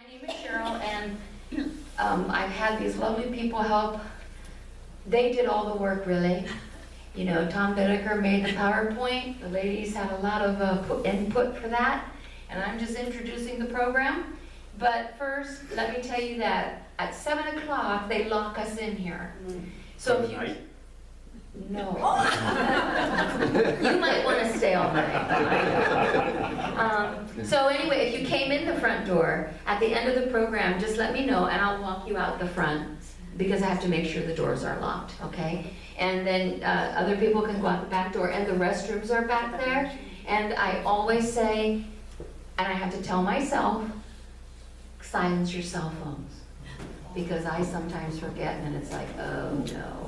name is Cheryl, and I've had these lovely people help. They did all the work, really. You know, Tom Bitticker made the PowerPoint. The ladies had a lot of input for that, and I'm just introducing the program. But first, let me tell you that at 7 o'clock, they lock us in here. So if you... No. You might want to stay all night. So anyway, if you came in the front door, at the end of the program, just let me know and I'll walk you out the front because I have to make sure the doors are locked, okay? And then other people can go out the back door and the restrooms are back there. And I always say, and I have to tell myself, silence your cell phones. Because I sometimes forget and it's like, oh no.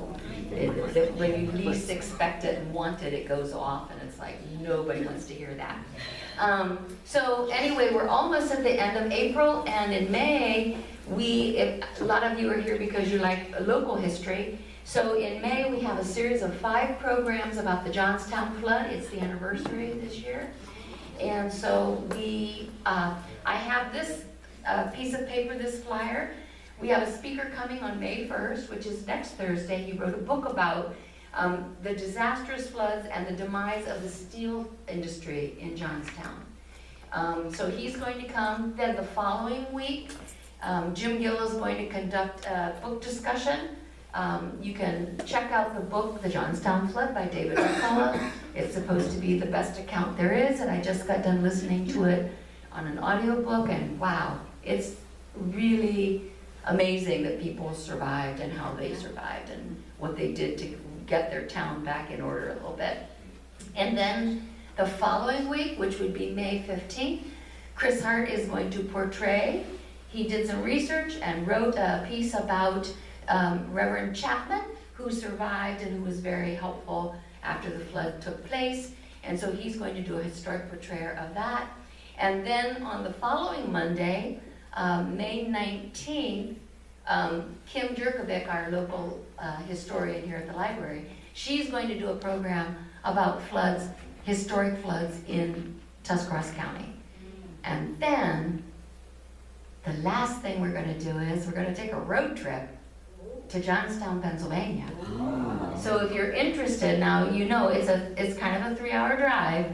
When you least expect it and want it, it goes off and it's like nobody wants to hear that. So anyway, we're almost at the end of April, and in May, a lot of you are here because you like local history. So in May, we have a series of 5 programs about the Johnstown flood. It's the anniversary this year. And so I have this piece of paper, this flyer. We have a speaker coming on May 1st, which is next Thursday. He wrote a book about the disastrous floods and the demise of the steel industry in Johnstown. So he's going to come. Then the following week, Jim Gill is going to conduct a book discussion. You can check out the book, The Johnstown Flood by David McCullough. It's supposed to be the best account there is, and I just got done listening to it on an audiobook, and wow, it's really amazing that people survived and how they survived and what they did to get their town back in order a little bit. And then the following week, which would be May 15th, Chris Hart is going to portray. He did some research and wrote a piece about Reverend Chapman, who survived and who was very helpful after the flood took place. And so he's going to do a historic portrayal of that. And then on the following Monday, May 19th, Kim Jerkovic, our local historian here at the library, she's going to do a program about floods, historic floods in Tuscarawas County. And then the last thing we're going to do is we're going to take a road trip to Johnstown, Pennsylvania. So if you're interested, now you know it's kind of a 3-hour drive.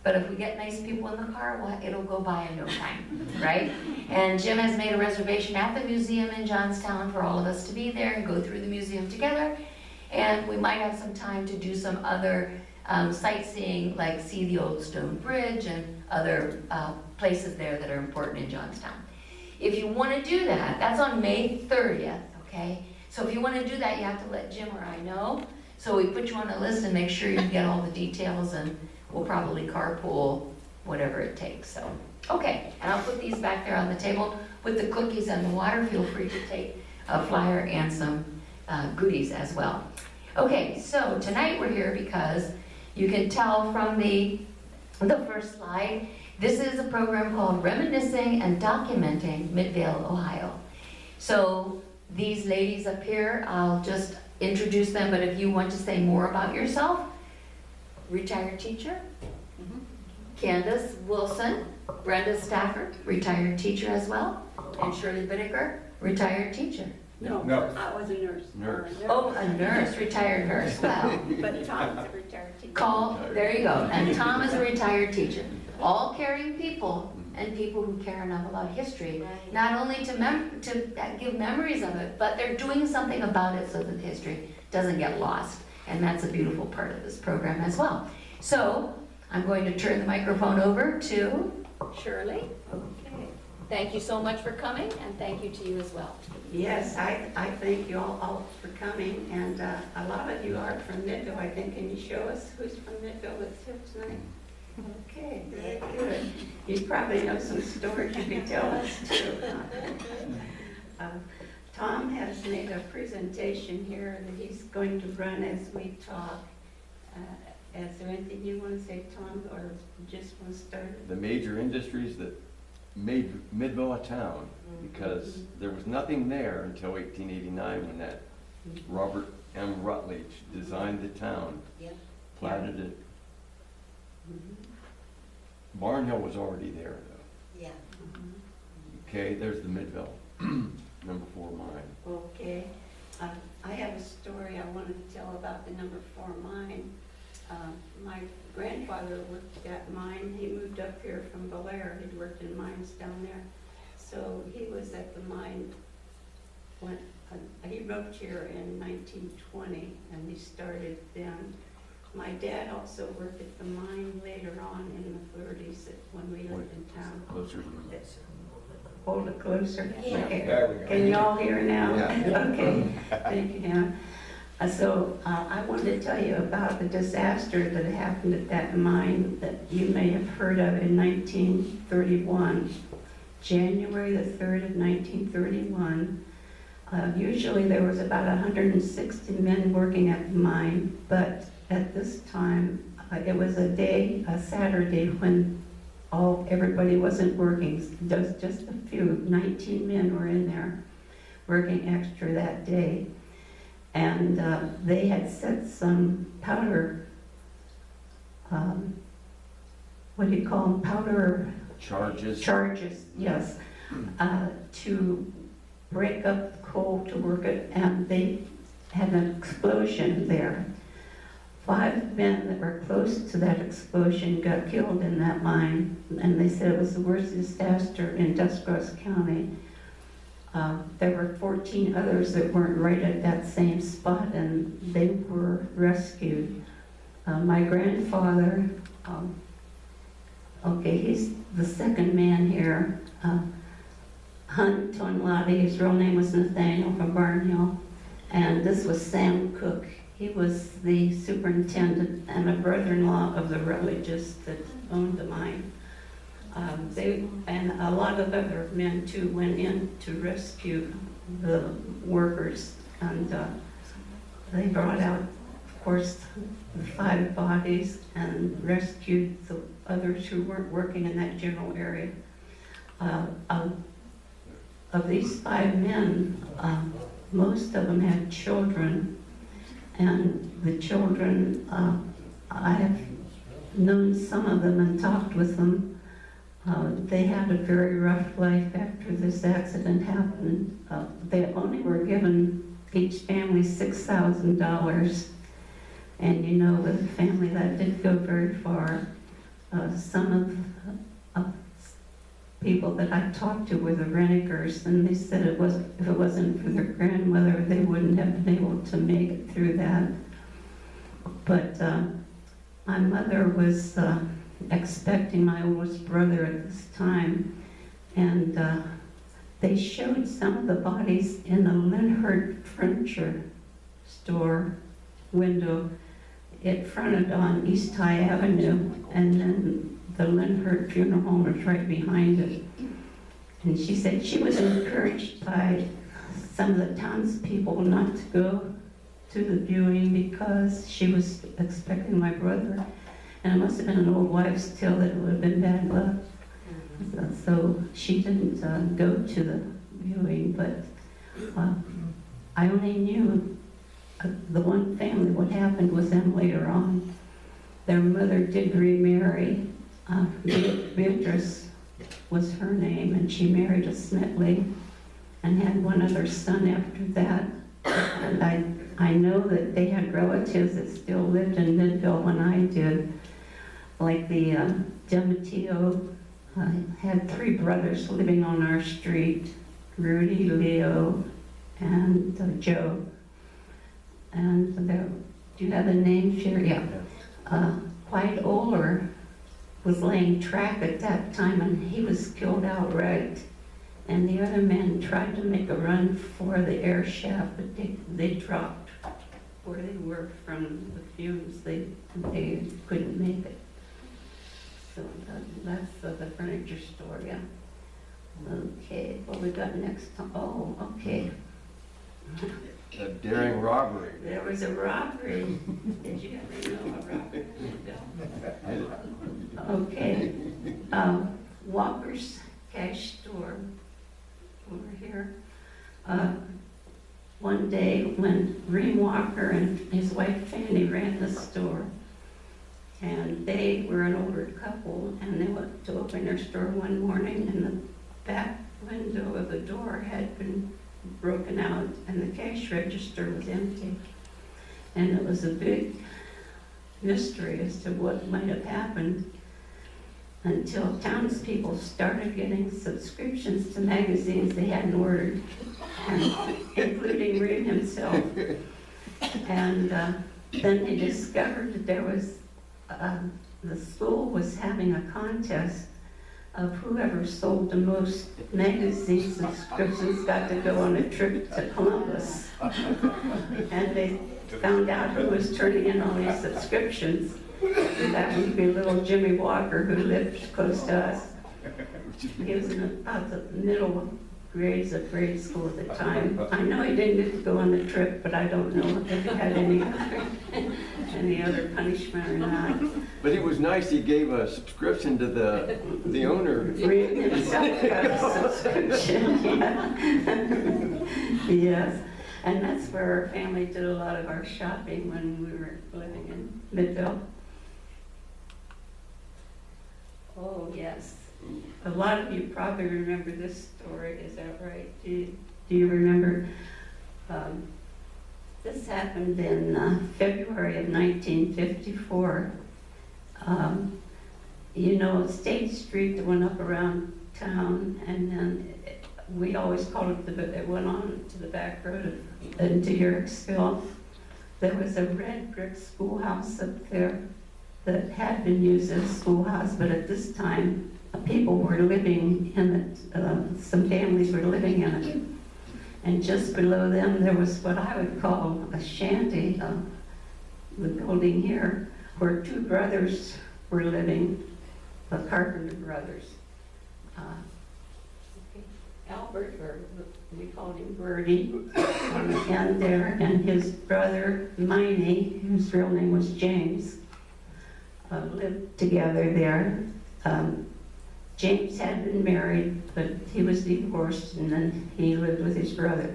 But if we get nice people in the car, well, it'll go by in no time, right? And Jim has made a reservation at the museum in Johnstown for all of us to be there and go through the museum together. And we might have some time to do some other sightseeing, like see the old stone bridge and other places there that are important in Johnstown. If you want to do that, that's on May 30th, okay? So if you want to do that, you have to let Jim or I know. So we put you on a list and make sure you get all the details, and we'll probably carpool, whatever it takes. So, okay, and I'll put these back there on the table with the cookies and the water. Feel free to take a flyer and some goodies as well. Okay, so tonight we're here because you can tell from the first slide, this is a program called Reminiscing and Documenting Midvale, Ohio. So these ladies up here, I'll just introduce them, but if you want to say more about yourself, retired teacher, Candice Wilson, Brenda Stafford, retired teacher as well, and Shirley Bitticker, retired teacher. No, I was a nurse. Nurse. Oh, a nurse, retired nurse, wow. But Tom's a retired teacher. There you go, and Tom is a retired teacher. All caring people, and people who care enough about history, not only to give memories of it, but they're doing something about it so that the history doesn't get lost. And that's a beautiful part of this program as well. So I'm going to turn the microphone over to Shirley. Okay. Thank you so much for coming, and thank you to you as well. Yes, I thank you all for coming, and a lot of you are from Midvale, I think. Can you show us who's from Midvale that's here tonight? Okay, very good. You probably know some stories you can tell us too. Tom has made a presentation here that he's going to run as we talk. Is there anything you want to say, Tom, or just want to start? The major industries that made Midvale a town, because there was nothing there until 1889 when that Robert M. Rutledge designed the town, platted it. Barnhill was already there, though. Yeah. Okay, there's the Midvale, number 4 mine. Okay. I have a story I wanted to tell about the number 4 mine. My grandfather worked at mine. He moved up here from Belair. He'd worked in mines down there. So he was at the mine when he moved here in 1920, and he started then. My dad also worked at the mine later on in the 30s when we lived in town. Closer to you. Hold it closer. Okay. There we go. Can you all hear now? Yeah. Okay, thank you, Hannah. So I wanted to tell you about the disaster that happened at that mine that you may have heard of in 1931. January the 3rd of 1931. Usually there was about 160 men working at the mine, but at this time, it was a Saturday, when everybody wasn't working. Just a few, 19 men were in there working extra that day. And they had set some powder, what do you call them, powder charges, yes, to break up the coal to work it, and they had an explosion there. 5 men that were close to that explosion got killed in that mine, and they said it was the worst disaster in Duscross County. There were 14 others that weren't right at that same spot, and they were rescued. My grandfather, okay, he's the second man here, Hunt Tonladi, his real name was Nathaniel from Barnhill, and this was Sam Cook. He was the superintendent and a brother-in-law of the Rutledges that owned the mine. And a lot of other men too went in to rescue the workers, and they brought out, of course, the 5 bodies and rescued the others who weren't working in that general area. Of these 5 men, most of them had children, and the children, I have known some of them and talked with them. They had a very rough life after this accident happened. They only were given, each family, $6,000. And you know, with a family that didn't go very far. Some of people that I talked to were the Renegers, and they said if it wasn't for their grandmother, they wouldn't have been able to make it through that. But my mother was expecting my oldest brother at this time, and they showed some of the bodies in a Linhart furniture store window. It fronted on East High Avenue, and then the Linhart funeral home was right behind it. And she said she was encouraged by some of the townspeople not to go to the viewing because she was expecting my brother. And it must have been an old wives' tale that it would have been bad luck. So she didn't go to the viewing, but I only knew the one family, what happened with them later on. Their mother did remarry. Beatrice was her name, and she married a Smitley and had one other son after that. And I know that they had relatives that still lived in Midvale when I did. Like the Demetio had 3 brothers living on our street, Rudy, Leo, and Joe. And do you have a name, Sherry? Yeah. Clyde Oler was laying track at that time, and he was killed outright. And the other men tried to make a run for the air shaft, but they dropped where they were from the fumes. They couldn't make it. So that's the furniture store, yeah. Okay, what we got next? Oh, okay. A daring robbery. There was a robbery. Did you ever know a robbery? Okay. Walker's Cash Store over here. One day when Reem Walker and his wife Fanny ran the store, and they were an older couple, and they went to open their store one morning, and the back window broken out and the cash register was empty. And it was a big mystery as to what might have happened until townspeople started getting subscriptions to magazines they hadn't ordered, and including Reed himself. And then they discovered that there was, the school was having a contest of whoever sold the most magazine subscriptions got to go on a trip to Columbus. And they found out who was turning in all these subscriptions. And that would be little Jimmy Walker, who lived close to us. He was in about the middle grades of grade school at the time. I know he didn't get to go on the trip, but I don't know if he had any other punishment or not. But it was nice, he gave a subscription to the owner. Reed himself got a subscription, yeah. Yes, and that's where our family did a lot of our shopping when we were living in Midvale. Oh, yes. A lot of you probably remember this story, is that right? Do you remember? This happened in February of 1954. You know, State Street that went up around town, and then we always called it, it went on to the back road into Yorksville. There was a red brick schoolhouse up there that had been used as a schoolhouse, but at this time, people were living in it, some families were living in it. And just below them, there was what I would call a shanty, the building here, where two brothers were living, the Carpenter brothers. Albert, or we called him Bertie, on the end there, and his brother, Miney, whose real name was James, lived together there. James had been married, but he was divorced, and then he lived with his brother.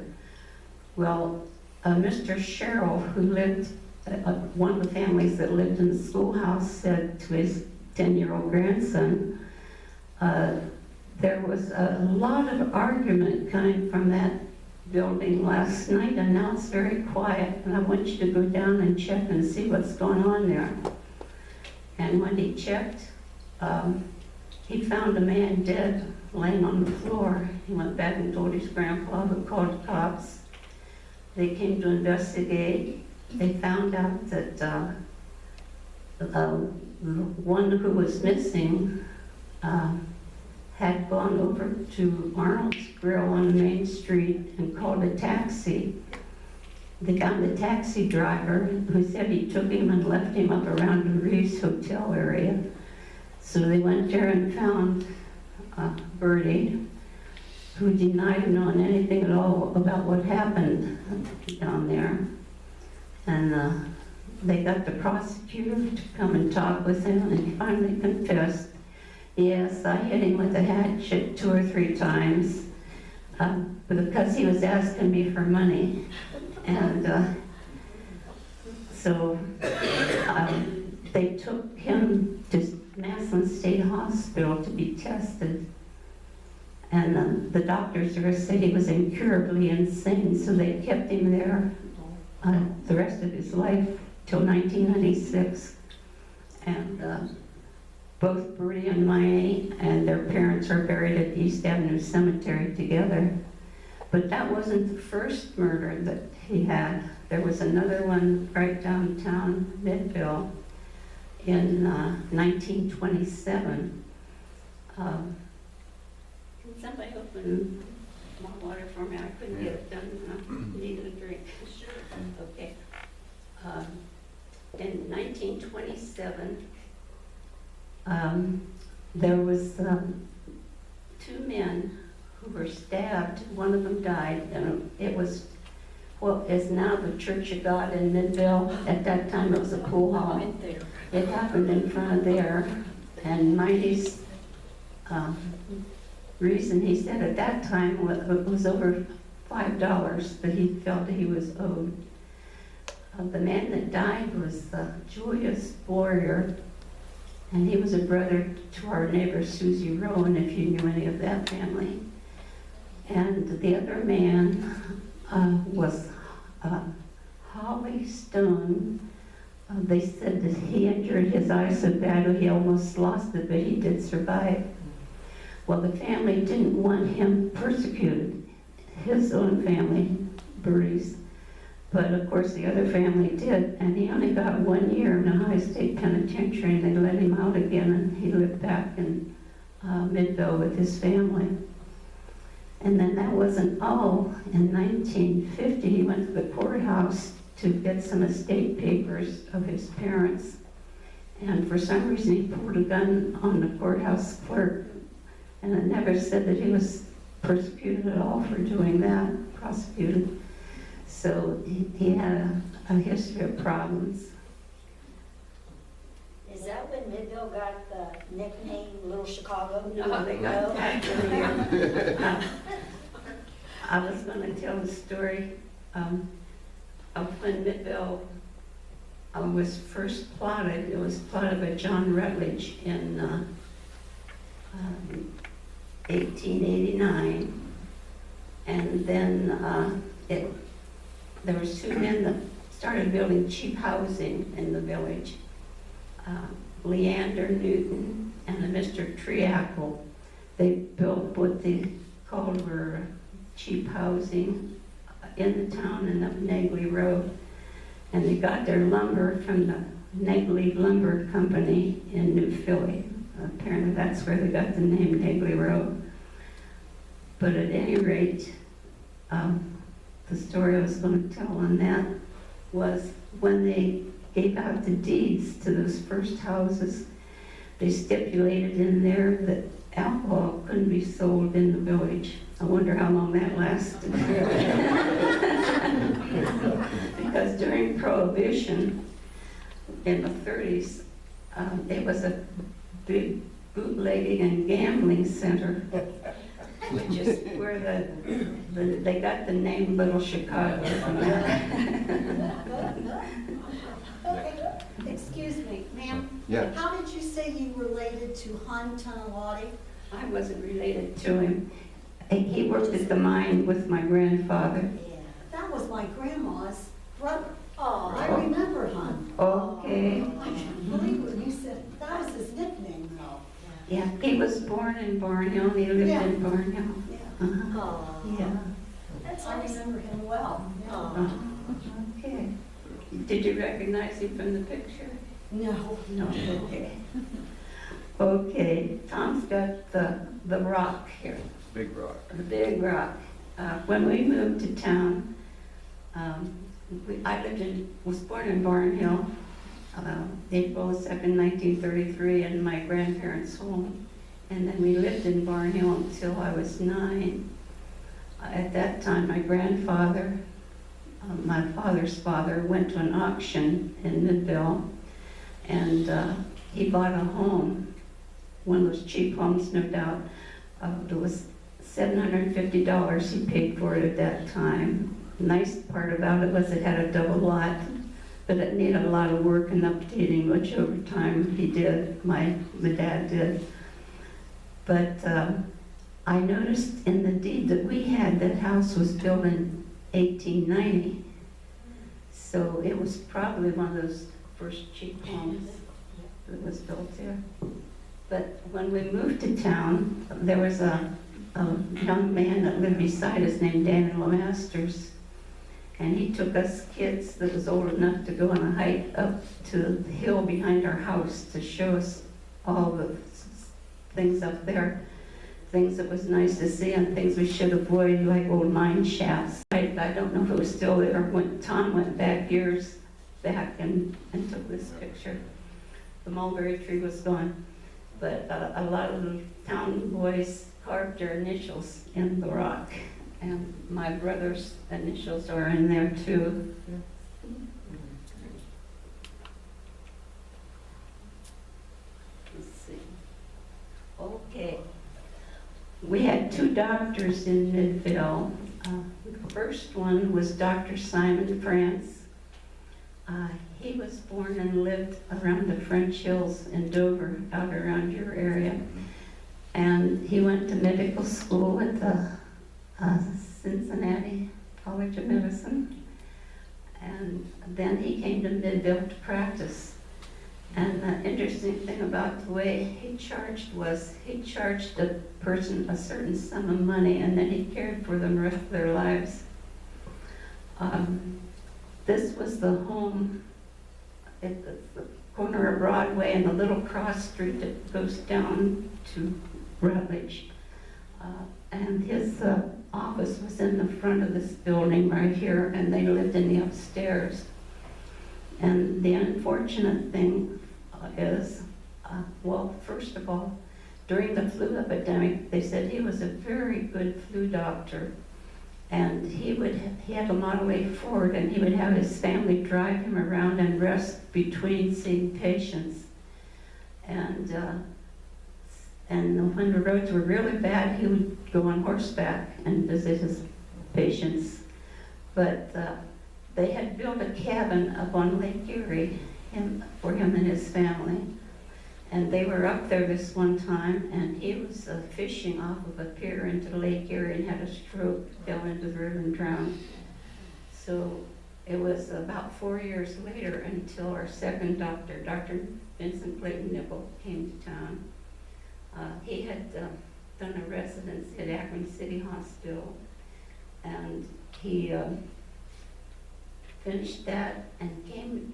Well, Mr. Sherrill, who lived, one of the families that lived in the schoolhouse, said to his 10-year-old grandson, there was a lot of argument coming from that building last night, and now it's very quiet, and I want you to go down and check and see what's going on there. And when he checked, he found a man dead laying on the floor. He went back and told his grandpa, who called the cops. They came to investigate. They found out that the one who was missing had gone over to Arnold's Grill on Main Street and called a taxi. They found a taxi driver who said he took him and left him up around the Reeves Hotel area. So they went there and found Bertie, who denied knowing anything at all about what happened down there. And they got the prosecutor to come and talk with him, and he finally confessed, yes, I hit him with a hatchet 2 or 3 times because he was asking me for money. And so they took him to Massillon State Hospital to be tested. And the doctors there said he was incurably insane, so they kept him there the rest of his life till 1996. And both Bertie and Miney and their parents are buried at East Avenue Cemetery together. But that wasn't the first murder that he had. There was another one right downtown Midvale in 1927. Can somebody open more water for me? I couldn't get it done. I needed a drink. Sure. Okay. In 1927, there was 2 men who were stabbed. One of them died, and it was what is now the Church of God in Midvale. At that time, it was a pool hall. It happened in front of there, and Miney's reason, he said at that time, it was over $5 that he felt he was owed. The man that died was Julius Boyer, and he was a brother to our neighbor Susie Rowan, if you knew any of that family. And the other man was Holly Stone. They said that he injured his eye so bad he almost lost it, but he did survive. Well, the family didn't want him persecuted, his own family, Burries. But of course the other family did, and he only got 1 year in a high state penitentiary, and they let him out again, and he lived back in Midvale with his family. And then that wasn't all. In 1950, he went to the courthouse to get some estate papers of his parents. And for some reason, he pulled a gun on the courthouse clerk. And it never said that he was persecuted at all for doing that, prosecuted. So he had a history of problems. Is that when Midvale got the nickname Little Chicago? No, they got that earlier. I was going to tell the story of when Midvale was first plotted. It was plotted by John Rutledge in 1889, and then there was two men that started building cheap housing in the village. Leander Newton and a Mr. Treacle. They built what they called were cheap housing in the town and up Negley Road. And they got their lumber from the Negley Lumber Company in New Philly. Apparently that's where they got the name Negley Road. But at any rate, the story I was going to tell on that was when they gave out the deeds to those first houses, they stipulated in there that alcohol couldn't be sold in the village. I wonder how long that lasted. Because during Prohibition in the 30s, it was a big bootlegging and gambling center, which is where they got the name Little Chicago from that. Excuse me, ma'am. Yeah. How did you say you related to Hun Tunawati? I wasn't related to him. He worked at the mine with my grandfather. Yeah, that was my grandma's brother. Oh, I remember Hun. Okay. I can't believe when you said that was his nickname, though. Yeah, he was born in Barnhill, and he lived Yeah. in Barnhill. Yeah, Uh-huh. oh. Yeah. That's I nice. remember him well. Yeah. Oh. Okay. Did you recognize him from the picture? No, No. Okay. Okay, Tom's got the rock here, Big rock. the big rock. When we moved to town, was born in Barnhill, April 2nd, 1933, in my grandparents' home. And then we lived in Barnhill until I was 9. At that time, my grandfather, my father's father, went to an auction in Midvale, and he bought a home, one of those cheap homes, no doubt. It was $750 he paid for it at that time. Nice part about it was it had a double lot, but it needed a lot of work and updating, which over time he did, my dad did. But I noticed in the deed that we had, that house was built in 1890. So it was probably one of those first cheap homes that was built there. But when we moved to town, there was a young man that lived beside us named Daniel Masters. And he took us kids that was old enough to go on a hike up to the hill behind our house to show us all the things up there, things that was nice to see and things we should avoid, like old mine shafts. I don't know if it was still there when Tom went back years back and took this picture. The mulberry tree was gone, but a lot of the town boys carved their initials in the rock. And my brother's initials are in there too. Let's see. Okay. We had 2 doctors in Midvale. The first one was Dr. Simon France. He was born and lived around the French Hills in Dover, out around your area. And he went to medical school at the Cincinnati College of Medicine. And then he came to Midvale to practice. And the interesting thing about the way he charged was he charged a person a certain sum of money, and then he cared for them the rest of their lives. This was the home at the corner of Broadway and the little cross street that goes down to Rutledge. And his office was in the front of this building right here, and they lived in the upstairs. And the unfortunate thing is, well, first of all, during the flu epidemic, they said he was a very good flu doctor. And he had a Model A Ford, and he would have his family drive him around and rest between seeing patients. And when the roads were really bad, he would go on horseback and visit his patients. But they had built a cabin up on Lake Erie for him and his family. And they were up there this one time, and he was fishing off of a pier into Lake Erie and had a stroke, fell into the river and drowned. So it was about 4 years later until our second doctor, Dr. Vincent Clayton Nickel, came to town. He had done a residency at Akron City Hospital, and he finished that and came.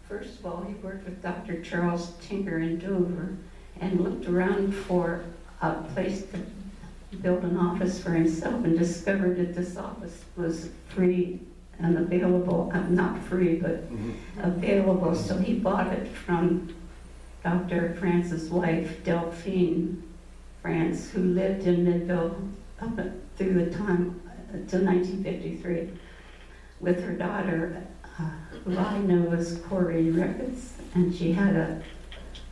First of all, he worked with Dr. Charles Tinker in Dover and looked around for a place to build an office for himself, and discovered that this office was free and available, not free, but available. So he bought it from Dr. France's wife, Delphine France, who lived in Midvale up through the time until 1953 with her daughter, who I know as Corey Ricketts, and she had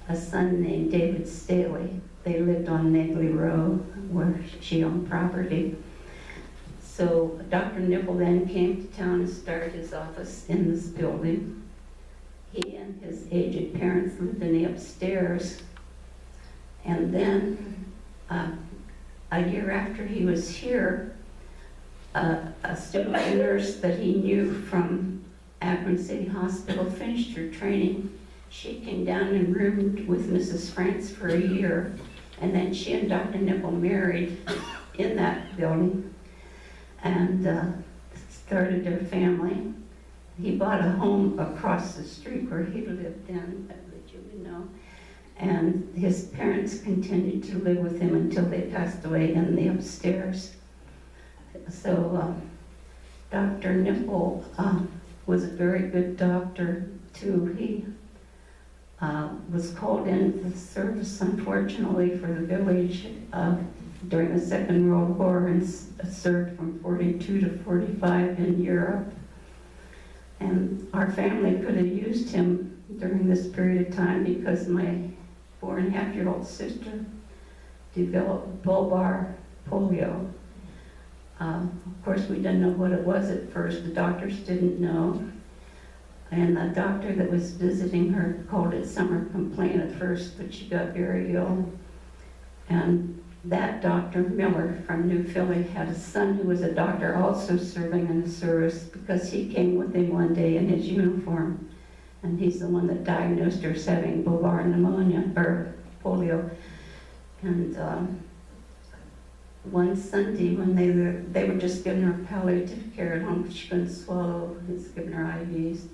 a son named David Staley. They lived on Negley Row, where she owned property. So Dr. Nickel then came to town and started his office in this building. He and his aged parents lived in the upstairs. And then a year after he was here, a student nurse that he knew from Akron City Hospital finished her training. She came down and roomed with Mrs. France for a year, and then she and Dr. Nickel married in that building and started their family. He bought a home across the street where he lived in, that you would know, and his parents continued to live with him until they passed away in the upstairs. So Dr. Nickel was a very good doctor too. He was called into the service, unfortunately, for the village during the Second World War, and served from 42 to 45 in Europe. And our family could have used him during this period of time because my 4.5-year-old sister developed bulbar polio. Of course, we didn't know what it was at first. The doctors didn't know. And the doctor that was visiting her called it summer complaint at first, but she got very ill. And that Dr. Miller from New Philly had a son who was a doctor also serving in the service, because he came with him one day in his uniform. And he's the one that diagnosed her as having bulbar pneumonia, or polio. And one Sunday when they were just giving her palliative care at home because she couldn't swallow, he was giving her IVs.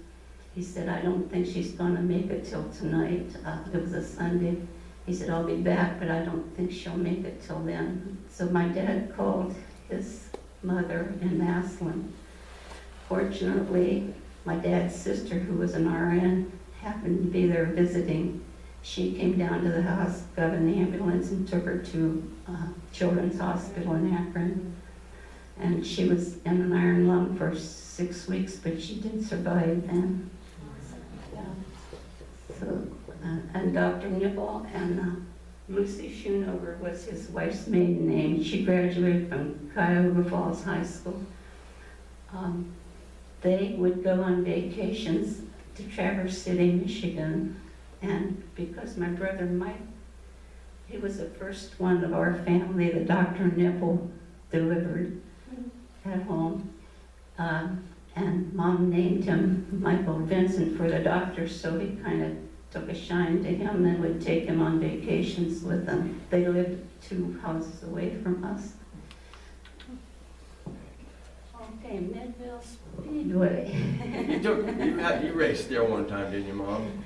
He said, I don't think she's gonna make it till tonight. It was a Sunday. He said, I'll be back, but I don't think she'll make it till then. So my dad called his mother in Maslin. Fortunately, my dad's sister, who was an RN, happened to be there visiting. She came down to the house, got an ambulance, and took her to Children's Hospital in Akron. And she was in an iron lung for 6 weeks, but she did survive then. So, and Dr. Nickel and Lucy Schoonover was his wife's maiden name. She graduated from Cuyahoga Falls High School. They would go on vacations to Traverse City, Michigan. And because my brother Mike, he was the first one of our family that Dr. Nickel delivered. at home. And Mom named him Michael Vincent for the doctor, so he kind of took a shine to him and would take him on vacations with them. They lived 2 houses away from us. Okay, Midvale Speedway. You raced there one time, didn't you, Mom?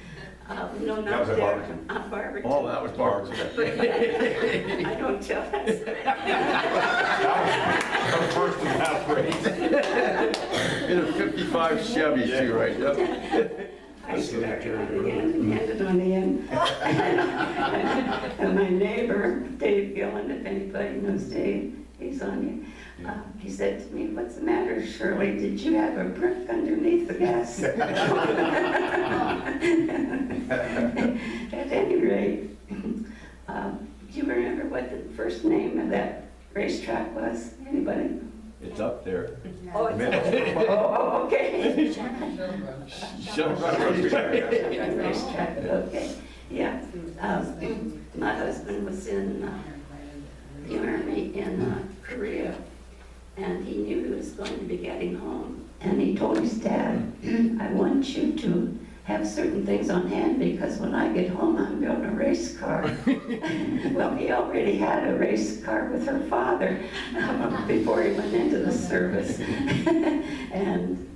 No, That not was at there. Barberton. Barberton. Oh, that was Barb's. I don't tell that story. That was first and last race. In a 55 Chevy too, right? Yep. I started on the end and ended on the end. And my neighbor, Dave Gillen, if anybody knows Dave, he's on here. He said to me, "What's the matter, Shirley? Did you have a brick underneath the gas?" At any rate, do you remember what the first name of that racetrack was? Anybody? It's up there. Oh, it's Oh, okay. Shut up. Racetrack, okay, yeah. My husband was in the Army in Korea, and he knew he was going to be getting home. And he told his dad, "I want you to have certain things on hand because when I get home, I'm building a race car." Well, he already had a race car with her father before he went into the service. And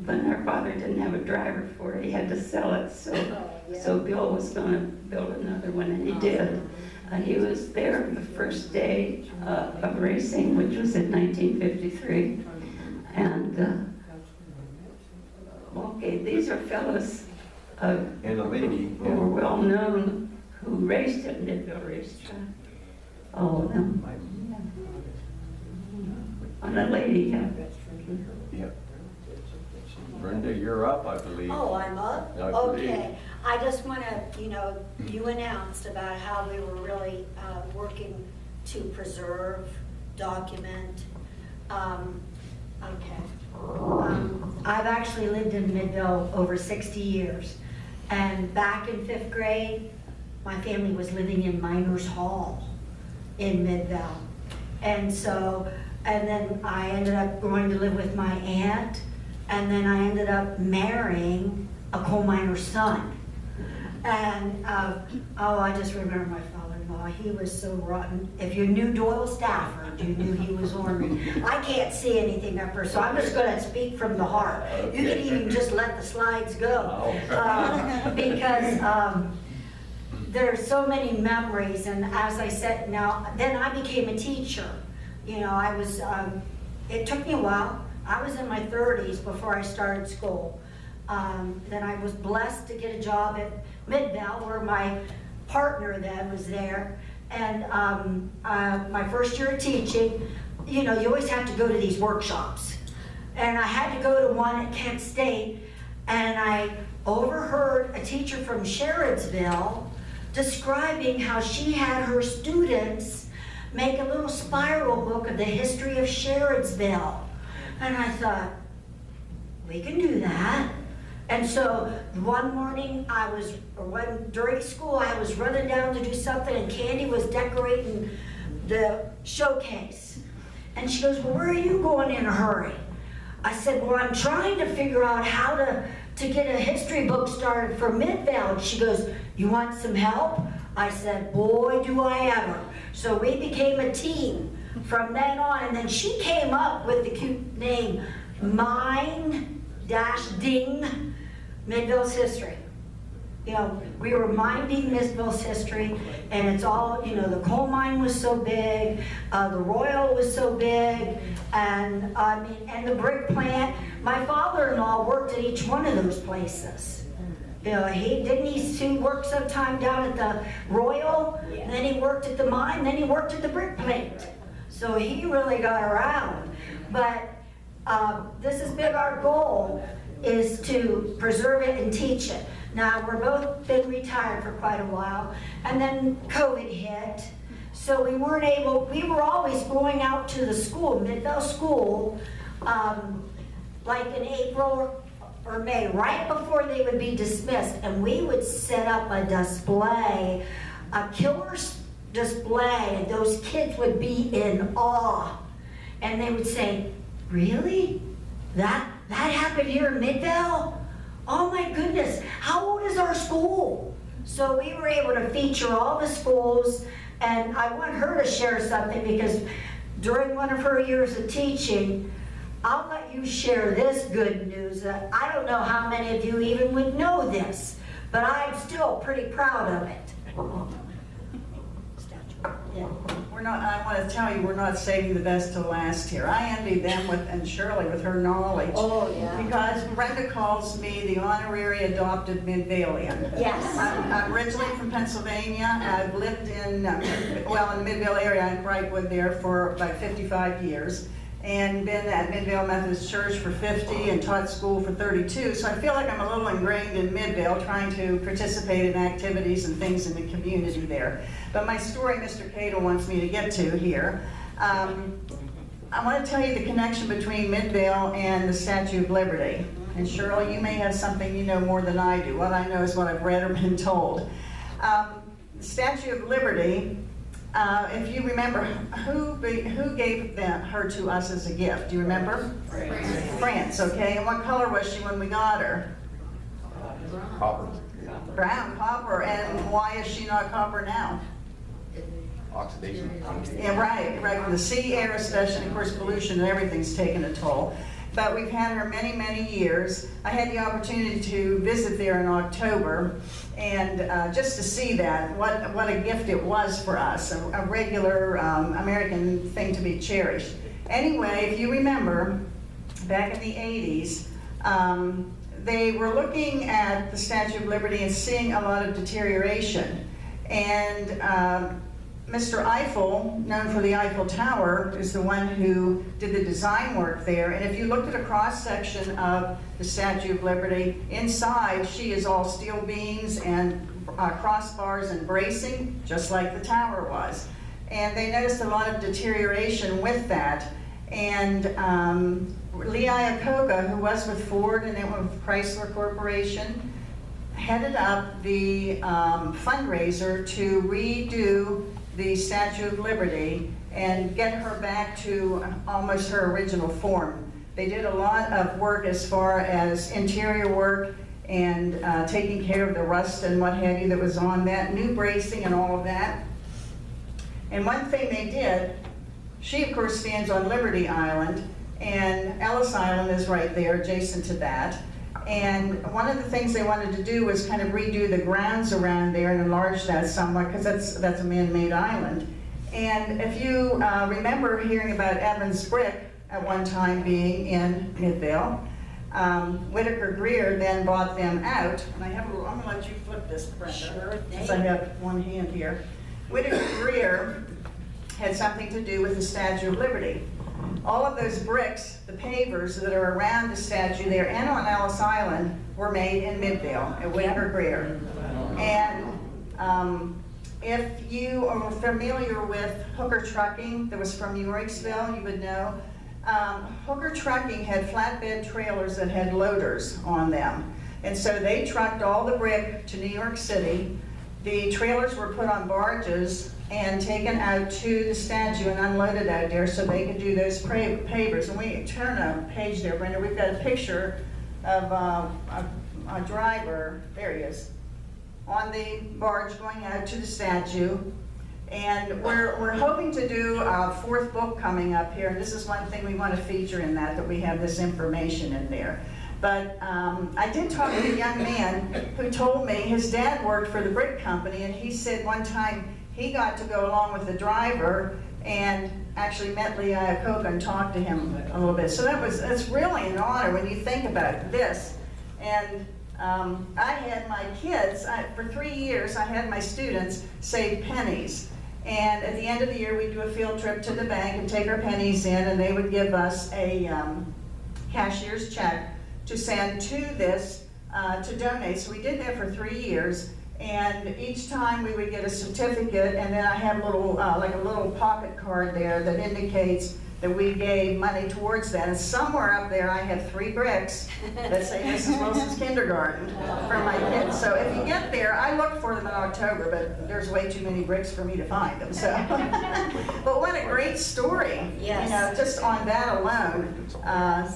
when her father didn't have a driver for it, he had to sell it. So Bill was going to build another one, and he did. He was there the first day of racing, which was in 1953. And okay, these are fellows And a lady. who were well known, who raced at Midvale Racetrack. All of them. And a lady, yeah. Yep. Brenda, you're up, I believe. Oh, I'm up? I believe. Okay. I just want to, you announced about how we were really working to preserve, document. I've actually lived in Midvale over 60 years. And back in 5th grade, my family was living in Miners Hall in Midvale. And then I ended up going to live with my aunt, and then I ended up marrying a coal miner's son. And, I just remember my father-in-law, he was so rotten. If you knew Doyle Stafford, you knew he was ornery. I can't see anything up here, so I'm just gonna speak from the heart. You can even just let the slides go. Because there's so many memories, and as I said, then I became a teacher. I was, it took me a while. I was in my 30s before I started school. Then I was blessed to get a job at Midvale, where my partner then was there. And my first year of teaching, you always have to go to these workshops. And I had to go to one at Kent State, and I overheard a teacher from Sherridsville describing how she had her students make a little spiral book of the history of Sherridsville. And I thought, we can do that. And so one morning during school, I was running down to do something, and Candy was decorating the showcase. And she goes, "Well, where are you going in a hurry?" I said, "Well, I'm trying to figure out how to get a history book started for Midvale." And she goes, "You want some help?" I said, "Boy, do I ever." So we became a team from then on, and then she came up with the cute name, Mine-Ding Midvale's History. We were minding Midvale's history, and it's all, the coal mine was so big, the Royal was so big, and and the brick plant. My father-in-law worked at each one of those places. He worked some time down at the Royal, and then he worked at the mine, then he worked at the brick plant. So he really got around. But this has been our goal, is to preserve it and teach it. Now, we're both been retired for quite a while, and then COVID hit. So we were always going out to the school, Midvale School, like in April or May, right before they would be dismissed. And we would set up a display, a killer display, and those kids would be in awe. And they would say, really? That happened here in Midvale? Oh my goodness, how old is our school? So we were able to feature all the schools, and I want her to share something because during one of her years of teaching, I'll let you share this good news. I don't know how many of you even would know this, but I'm still pretty proud of it. Yeah. I want to tell you, we're not saving the best to last here. I envy them and Shirley with her knowledge. Oh, yeah. Because Brenda calls me the honorary adopted Midvalean. Yes. I'm originally from Pennsylvania. I've lived in the Midvale area in Brightwood there for about 55 years. And been at Midvale Methodist Church for 50 and taught school for 32. So I feel like I'm a little ingrained in Midvale, trying to participate in activities and things in the community there. But my story, Mr. Cato wants me to get to here. I want to tell you the connection between Midvale and the Statue of Liberty. And Shirley, you may have something you know more than I do. What I know is what I've read or been told. The Statue of Liberty, if you remember, who gave her to us as a gift? Do you remember? France, okay. And what color was she when we got her? Copper. Brown, copper. And why is she not copper now? Oxidation. Yeah, right. From the sea, air, especially, of course, pollution and everything's taken a toll. But we've had her many, many years. I had the opportunity to visit there in October, and just to see that, what a gift it was for us, a regular American thing to be cherished. Anyway, if you remember, back in the 80s, they were looking at the Statue of Liberty and seeing a lot of deterioration. And Mr. Eiffel, known for the Eiffel Tower, is the one who did the design work there. And if you looked at a cross-section of the Statue of Liberty, inside she is all steel beams and crossbars and bracing, just like the tower was. And they noticed a lot of deterioration with that. And Lee Iacocca, who was with Ford and then with Chrysler Corporation, headed up the fundraiser to redo the Statue of Liberty and get her back to almost her original form. They did a lot of work as far as interior work and taking care of the rust and what have you that was on that, new bracing and all of that. And one thing they did, she of course stands on Liberty Island, and Ellis Island is right there adjacent to that. And one of the things they wanted to do was kind of redo the grounds around there and enlarge that somewhat, because that's a man-made island. And if you remember hearing about Evans Brick at one time being in Midvale, Whittaker Greer then bought them out. And I'm going to let you flip this, Brenda, Sure, since I have one hand here. Whittaker Greer had something to do with the Statue of Liberty. All of those bricks, the pavers that are around the statue there and on Ellis Island, were made in Midvale at Whittaker Greer. And if you are familiar with Hooker Trucking, that was from Yorksville, you would know. Hooker Trucking had flatbed trailers that had loaders on them. And so they trucked all the brick to New York City. The trailers were put on barges and taken out to the statue and unloaded out there so they could do those pavers. And we turn a page there, Brenda, we've got a picture of a driver, there he is, on the barge going out to the statue. And we're hoping to do a 4th book coming up here. And this is one thing we want to feature in that we have this information in there. But I did talk to a young man who told me his dad worked for the brick company, and he said one time he got to go along with the driver and actually met Lee Iacocca and talked to him a little bit. So that's really an honor when you think about this. And I had my kids, for 3 years, I had my students save pennies. And at the end of the year, we'd do a field trip to the bank and take our pennies in, and they would give us a cashier's check to send to this to donate. So we did that for 3 years. And each time we would get a certificate, and then I have a little, like a little pocket card there that indicates that we gave money towards that. And somewhere up there, I have 3 bricks that say Mrs. Wilson's Kindergarten for my kids. So if you get there, I looked for them in October, but there's way too many bricks for me to find them, so. But what a great story. Yes. You know, just on that alone,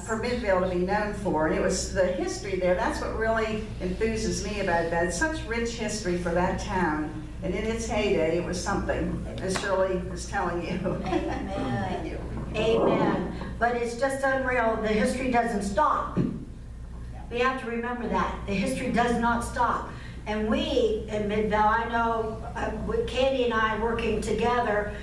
for Midvale to be known for. And it was the history there, that's what really enthuses me about that. It's such rich history for that town. And in its heyday, it was something, as Shirley was telling you. Thank you. Amen. But it's just unreal. The history doesn't stop. We have to remember that. The history does not stop. And we in Midvale, I know with Candy and I working together,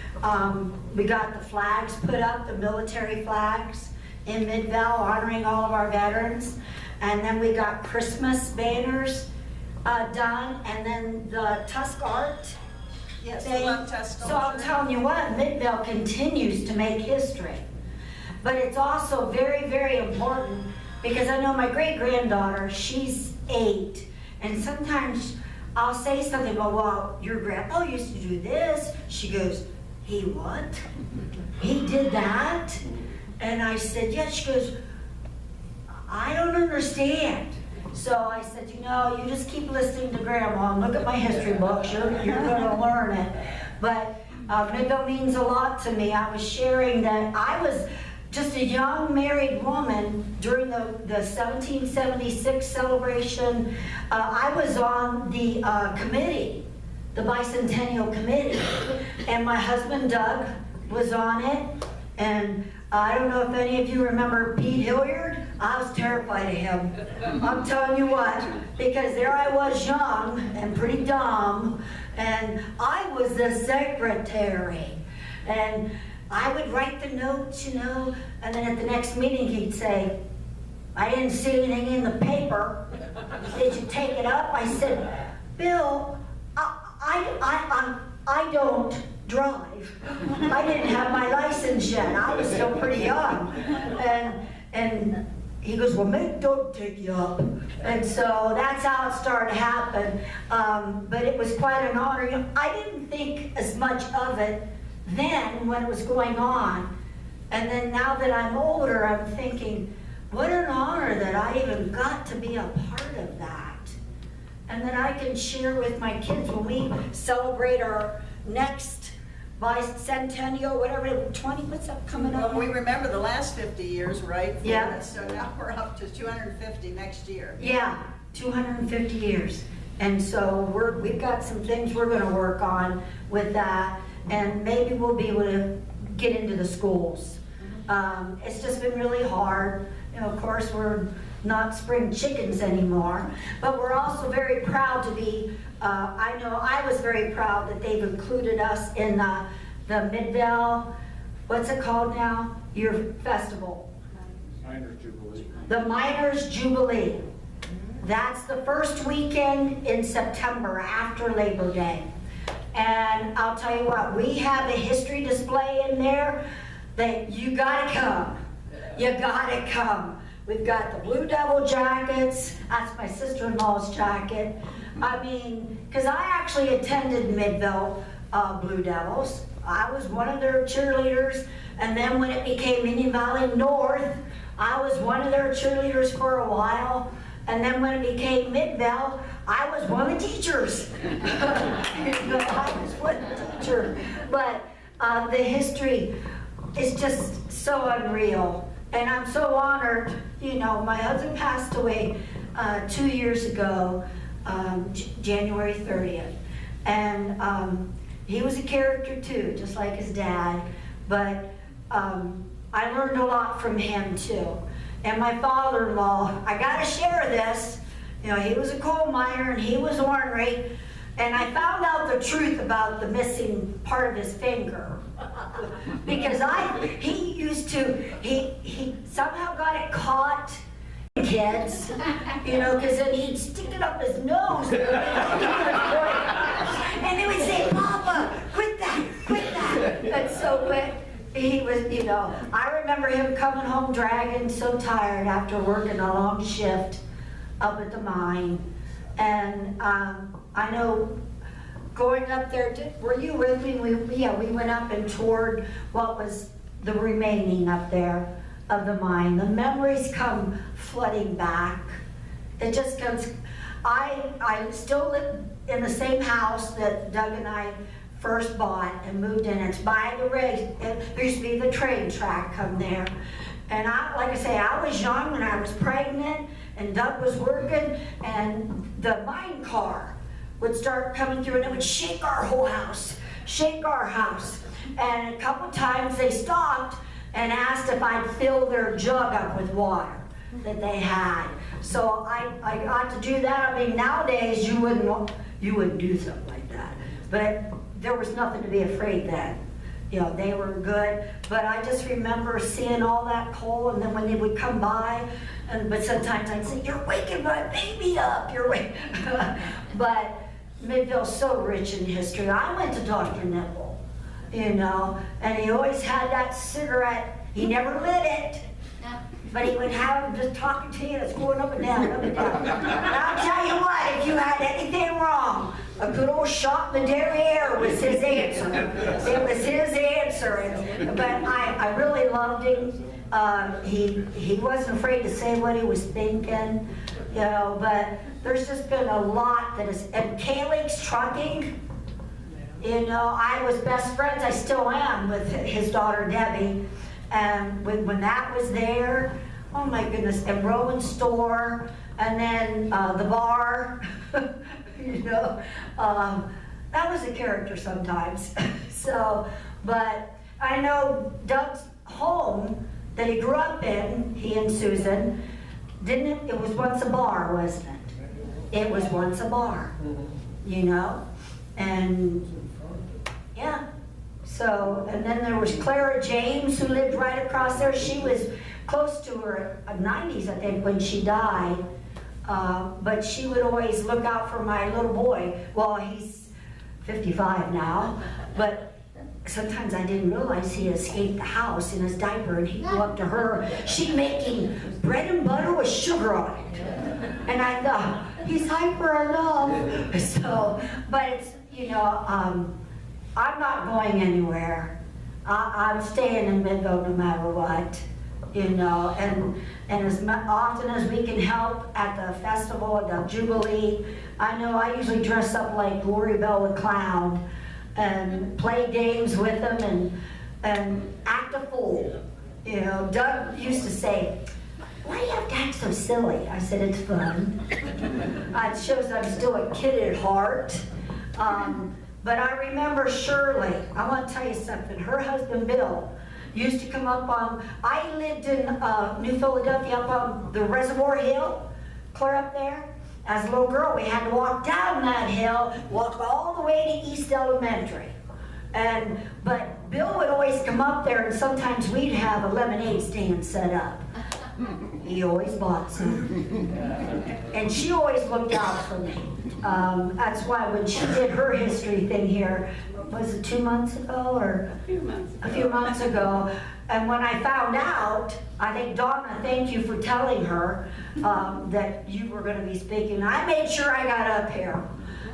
we got the flags put up, the military flags in Midvale honoring all of our veterans. And then we got Christmas banners done, and then the Tusk art. Yes, thing. I love Tusk So I'm telling you what, Midvale continues to make history. But it's also very, very important because I know my great-granddaughter, she's 8, and sometimes I'll say something, well, your grandpa used to do this. She goes, he what? He did that? And I said, yes. She goes, I don't understand. So I said, you know, you just keep listening to Grandma and look at my history books. You're going to learn it. But Midvale means a lot to me. I was sharing that I was just a young married woman during the 1776 celebration. I was on the committee, the Bicentennial Committee, and my husband Doug was on it. And I don't know if any of you remember Pete Hilliard. I was terrified of him. I'm telling you what, because there I was young and pretty dumb, and I was the secretary. And I would write the notes, you know, and then at the next meeting he'd say, I didn't see anything in the paper. Did you take it up? I said, Bill, I don't drive. I didn't have my license yet. I was still pretty young. And he goes, well, maybe don't take you up. And so that's how it started to happen. But it was quite an honor. You know, I didn't think as much of it then when it was going on. And then now that I'm older, I'm thinking, what an honor that I even got to be a part of that. And that I can share with my kids when we celebrate our next bicentennial, whatever, 20, what's up coming up? Well, we remember the last 50 years, right? Yeah. So now we're up to 250 next year. Yeah, 250 years. And so we've got some things we're going to work on with that, and maybe we'll be able to get into the schools. It's just been really hard. You know, of course, we're not spring chickens anymore, but we're also very proud to be, I know I was very proud that they've included us in the Midvale, what's it called now? Your festival. Miners Jubilee. The Miners Jubilee. That's the first weekend in September after Labor Day. And I'll tell you what, we have a history display in there that you gotta come. You gotta come. We've got the Blue Devil jackets. That's my sister-in-law's jacket. I mean, because I actually attended Midvale Blue Devils. I was one of their cheerleaders. And then when it became Indian Valley North, I was one of their cheerleaders for a while. And then when it became Midvale, I was one of the teachers. I was one of the teachers. But the history is just so unreal. And I'm so honored. You know, my husband passed away 2 years ago, January 30th. And he was a character too, just like his dad. But I learned a lot from him too. And my father-in-law, I gotta share this. You know, he was a coal miner and he was ornery. And I found out the truth about the missing part of his finger. Because he somehow got it caught, kids, you know, because then he'd stick it up his nose. And he would say, Papa, quit that, quit that. And so, but he was, you know, I remember him coming home dragging, so tired after working a long shift up at the mine. And I know going up there, were you with me? We went up and toured what was the remaining up there of the mine. The memories come flooding back. It just comes, I still live in the same house that Doug and I first bought and moved in. It's by the race. There used to be the train track come there. And like I say, I was young when I was pregnant and Doug was working, and the mine car would start coming through and it would shake our whole house, shake our house. And a couple times they stopped and asked if I'd fill their jug up with water that they had. So I got to do that. I mean, nowadays you wouldn't do something like that. But there was nothing to be afraid then. You know, they were good. But I just remember seeing all that coal, and then when they would come by, but sometimes I'd say, "You're waking my baby up, you're waking." But Midvale's so rich in history. I went to Dr. Nipple, you know, and he always had that cigarette. He never lit it. But he would have him just talking to you, and it's going up and down, up and down. And I'll tell you what, if you had anything wrong, a good old shot in the derriere was his answer. It was his answer. But I really loved him. He wasn't afraid to say what he was thinking, you know, but there's just been a lot that is, and K-Lake's Trucking, you know, I was best friends, I still am, with his daughter Debbie. And when that was there, oh my goodness, and Rowan's store, and then the bar, you know, that was a character sometimes. So, but I know Doug's home that he grew up in, he and Susan, it was once a bar, wasn't it? It was once a bar, you know, and yeah. So, and then there was Clara James, who lived right across there. She was close to her 90s, I think, when she died. But she would always look out for my little boy. Well, he's 55 now, but sometimes I didn't realize he escaped the house in his diaper, and he'd go up to her. She'd making bread and butter with sugar on it. And I thought, he's hyper enough. So, but it's, you know, I'm not going anywhere. I'm staying in Midvale no matter what, you know, and as often as we can help at the festival, at the Jubilee. I know I usually dress up like Glory Bell the Clown and play games with them and act a fool. You know, Doug used to say, "Why do you have to act so silly?" I said, "It's fun." It shows I'm still a kid at heart. But I remember Shirley. I want to tell you something. Her husband, Bill, used to come up on, I lived in New Philadelphia, up on the Reservoir Hill, clear up there. As a little girl, we had to walk down that hill, walk all the way to East Elementary. But Bill would always come up there, and sometimes we'd have a lemonade stand set up. He always bought some. And she always looked out for me. That's why when she did her history thing here, was it 2 months ago or? A few months ago. A few months ago. And when I found out, I think, Donna, thank you for telling her that you were going to be speaking. I made sure I got up here.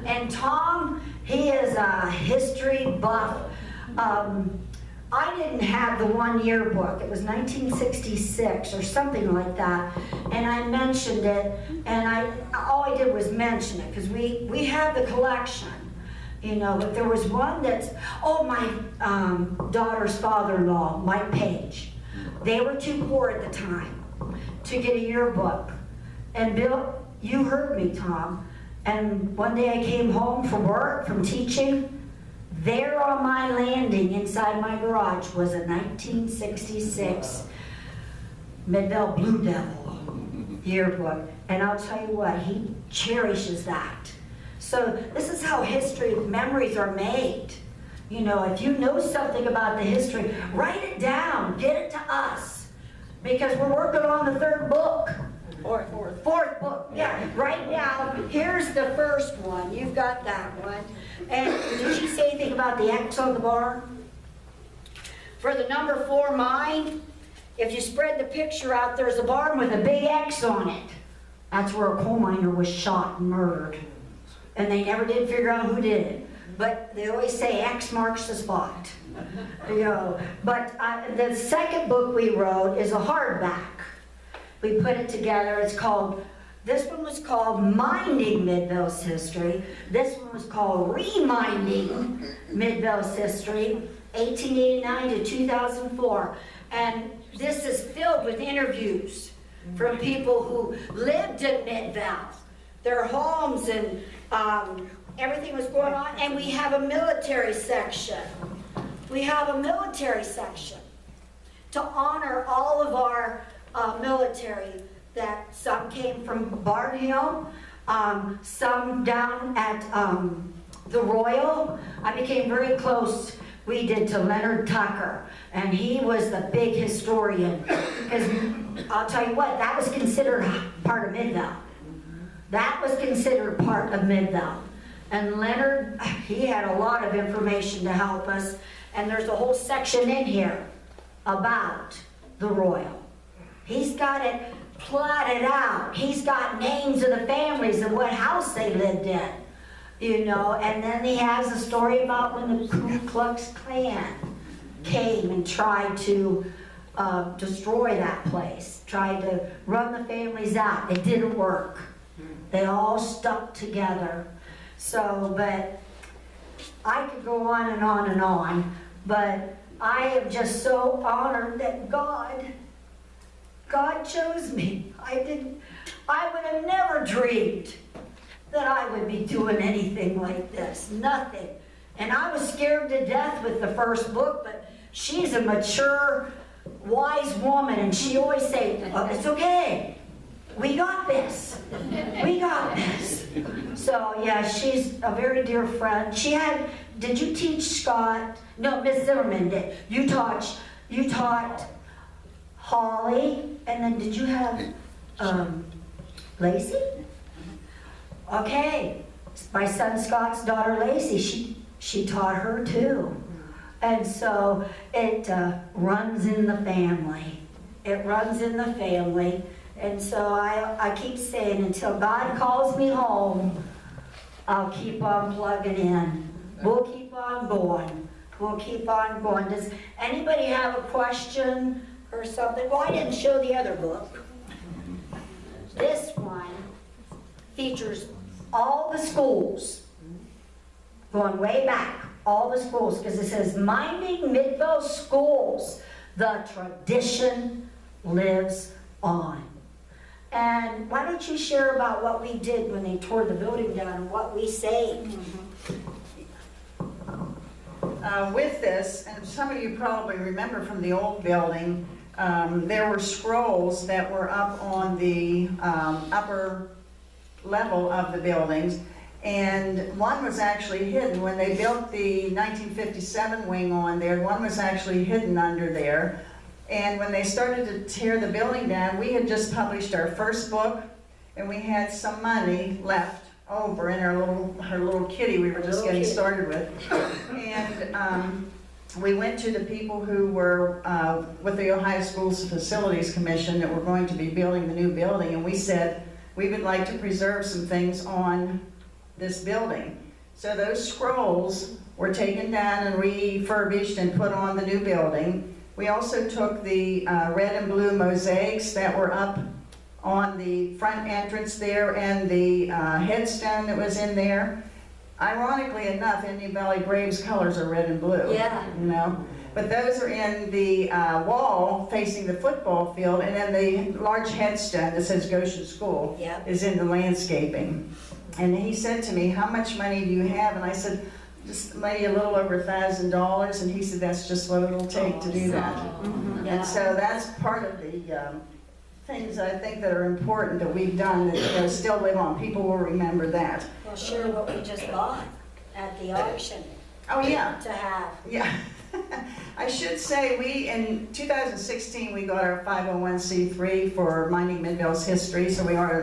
And Tom, he is a history buff. I didn't have the 1 year book. It was 1966 or something like that. And I mentioned it, and all I did was mention it, because we have the collection, you know, but there was one that's, my daughter's father-in-law, Mike Page. They were too poor at the time to get a yearbook. And Bill, you heard me, Tom. And one day I came home from work, from teaching. There on my landing inside my garage was a 1966 Midvale Blue Devil yearbook. And I'll tell you what, he cherishes that. So this is how history memories are made. You know, if you know something about the history, write it down, get it to us. Because we're working on the 3rd book. Fourth book, yeah, right now, here's the first one. You've got that one. And did you say anything about the X on the bar? For the number 4 mine, if you spread the picture out, there's a barn with a big X on it. That's where a coal miner was shot and murdered. And they never did figure out who did it. But they always say X marks the spot. You know, but the second book we wrote is a hardback. We put it together. This one was called Minding Midvale's History. This one was called Reminding Midvale's History, 1889 to 2004. And this is filled with interviews from people who lived in Midvale, their homes, and everything was going on. And we have a military section. We have a military section to honor all of our military. That some came from Barnhill, some down at the Royal. I became very close, we did, to Leonard Tucker, and he was the big historian. Because I'll tell you what, that was considered part of Midvale. That was considered part of Midvale. And Leonard, he had a lot of information to help us, and there's a whole section in here about the Royal. He's got it plotted out. He's got names of the families and what house they lived in, you know. And then he has a story about when the Ku Klux Klan came and tried to destroy that place, tried to run the families out. It didn't work. They all stuck together. So, but I could go on and on and on, but I am just so honored that God chose me. I would have never dreamed that I would be doing anything like this. Nothing. And I was scared to death with the first book, but she's a mature, wise woman, and she always said, oh, it's okay. We got this. We got this. So, yeah, she's a very dear friend. Did you teach Scott? No, Miss Zimmerman did. You taught Holly, and then did you have Lacey? Okay, my son Scott's daughter Lacey, she taught her too. And so it runs in the family. It runs in the family. And so I keep saying, until God calls me home, I'll keep on plugging in. We'll keep on going. We'll keep on going. Does anybody have a question or something? Well, I didn't show the other book. This one features all the schools, going way back, all the schools, because it says, Minding Midvale Schools, the tradition lives on. And why don't you share about what we did when they tore the building down and what we saved? With this, and some of you probably remember from the old building, there were scrolls that were up on the upper level of the buildings, and one was actually hidden. When they built the 1957 wing on there, one was actually hidden under there. And when they started to tear the building down, we had just published our first book, and we had some money left over in her little kitty we were just getting started with. And we went to the people who were with the Ohio Schools Facilities Commission that were going to be building the new building, and we said we would like to preserve some things on this building. So those scrolls were taken down and refurbished and put on the new building. We also took the red and blue mosaics that were up on the front entrance there and the headstone that was in there. Ironically enough, Indian Valley Braves colors are red and blue. Yeah. You know, but those are in the wall facing the football field, and then the large headstone that says Goshen School is in the landscaping. And he said to me, how much money do you have? And I said, just maybe a little over $1,000. And he said, that's just what it'll take to do that. And so that's part of the things I think that are important that we've done that still live on. People will remember that. Well, sure, what we just bought at the auction. Oh, yeah. To have. Yeah. I should say in 2016, we got our 501c3 for Minding Midvale's History, so we are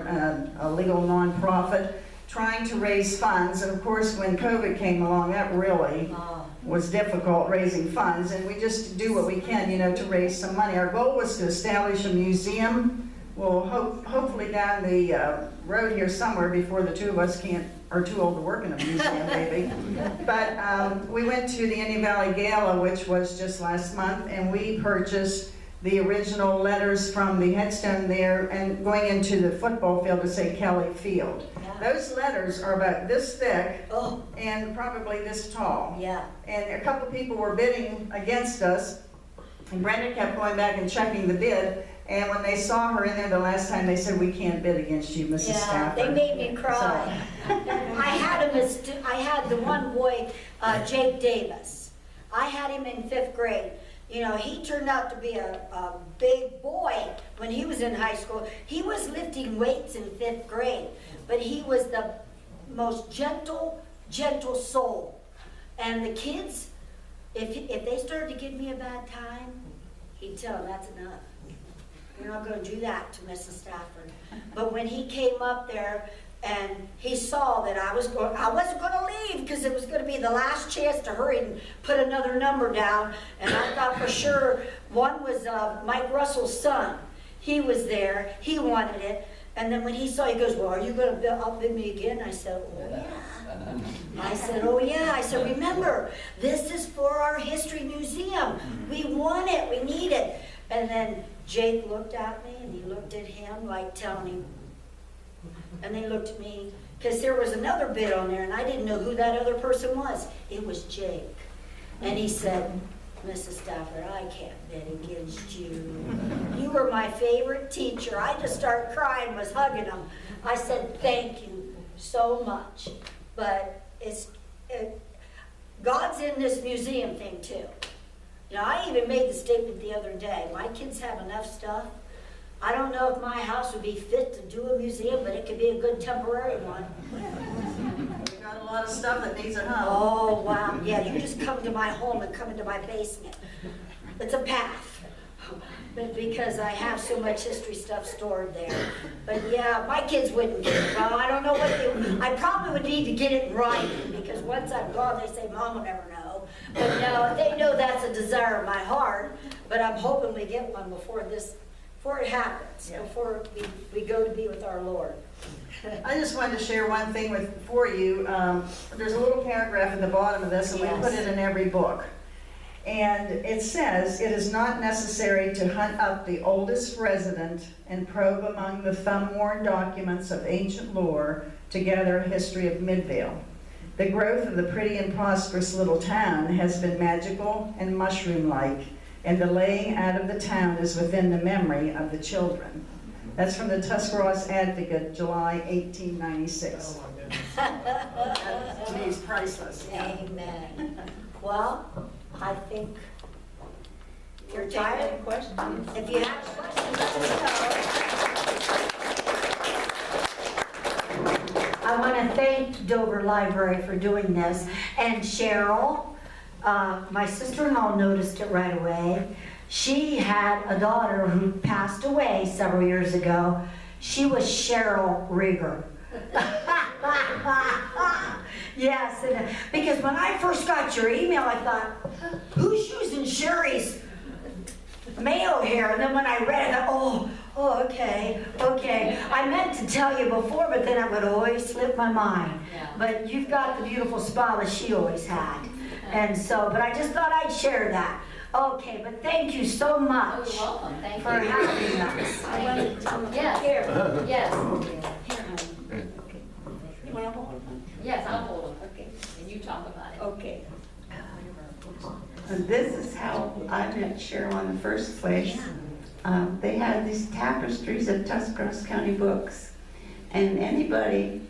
a legal nonprofit trying to raise funds. And of course, when COVID came along, that really was difficult, raising funds, and we just do what we can, to raise some money. Our goal was to establish a museum. We'll hopefully down the road here somewhere before the two of us can't or too old to work in a museum maybe. But we went to the Indian Valley Gala, which was just last month, and we purchased the original letters from the headstone there and going into the football field to say Kelly Field. Yeah. Those letters are about this thick Oh, and probably this tall. yeah. And a couple people were bidding against us, and Brenda kept going back and checking the bid, and when they saw her in there the last time, they said, "We can't bid against you, Mrs. Yeah, Stafford." they made me cry. I had the one boy, Jake Davis. I had him in 5th grade. You know, he turned out to be a big boy when he was in high school. He was lifting weights in 5th grade, but he was the most gentle soul. And the kids, if they started to give me a bad time, he'd tell them, "That's enough. You're not going to do that to Mrs. Stafford." But when he came up there and he saw that I wasn't going to leave because it was going to be the last chance to hurry and put another number down. And I thought for sure one was Mike Russell's son. He was there. He wanted it. And then when he saw, he goes, "Well, are you going to outbid me again?" I said, "Oh, yeah." I said, "Oh, yeah." I said, "Remember, this is for our history museum. We want it. We need it." And then Jake looked at me and he looked at him like telling him, and they looked at me, because there was another bid on there, and I didn't know who that other person was. It was Jake. And he said, "Mrs. Stafford, I can't bid against you. You were my favorite teacher." I just started crying, was hugging him. I said, "Thank you so much." But God's in this museum thing too. You know, I even made the statement the other day. My kids have enough stuff. I don't know if my house would be fit to do a museum, but it could be a good temporary one. We got a lot of stuff that needs a home. Oh, wow. Yeah, you just come to my home and come into my basement. It's a path. But because I have so much history stuff stored there. But yeah, my kids wouldn't get it. Well, I don't know what I probably would need to get it in writing, because once I'm gone, they say, "Mom will never know." But no, they know that's a desire of my heart. But I'm hoping we get one before it happens, Yeah. before we go to be with our Lord. I just wanted to share one thing for you. There's a little paragraph at the bottom of this, and we put it in every book. And it says, "It is not necessary to hunt up the oldest resident and probe among the thumb-worn documents of ancient lore to gather a history of Midvale. The growth of the pretty and prosperous little town has been magical and mushroom-like, and the laying out of the town is within the memory of the children." That's from the Tuscarawas Advocate, July 1896. That to me is priceless. Amen. Well, I think you're tired. Questions? If you have questions, let us know. I want to thank Dover Library for doing this, and Cheryl. My sister-in-law noticed it right away. She had a daughter who passed away several years ago. She was Cheryl Rieger. Yes, because when I first got your email, I thought, who's using Sherry's mail here? And then when I read it, I thought, oh, okay. I meant to tell you before, but then it would always slip my mind. Yeah. But you've got the beautiful smile that she always had. And so, but I just thought I'd share that. Okay, but thank you so Oh, much you're welcome, thank you. for having us. Yes, Here. yes, Well, yes, I'll hold them, okay. and you talk about it. Okay. And this is how I met Cheryl in the first place. They had these tapestries of Tuscarawas County books, and anybody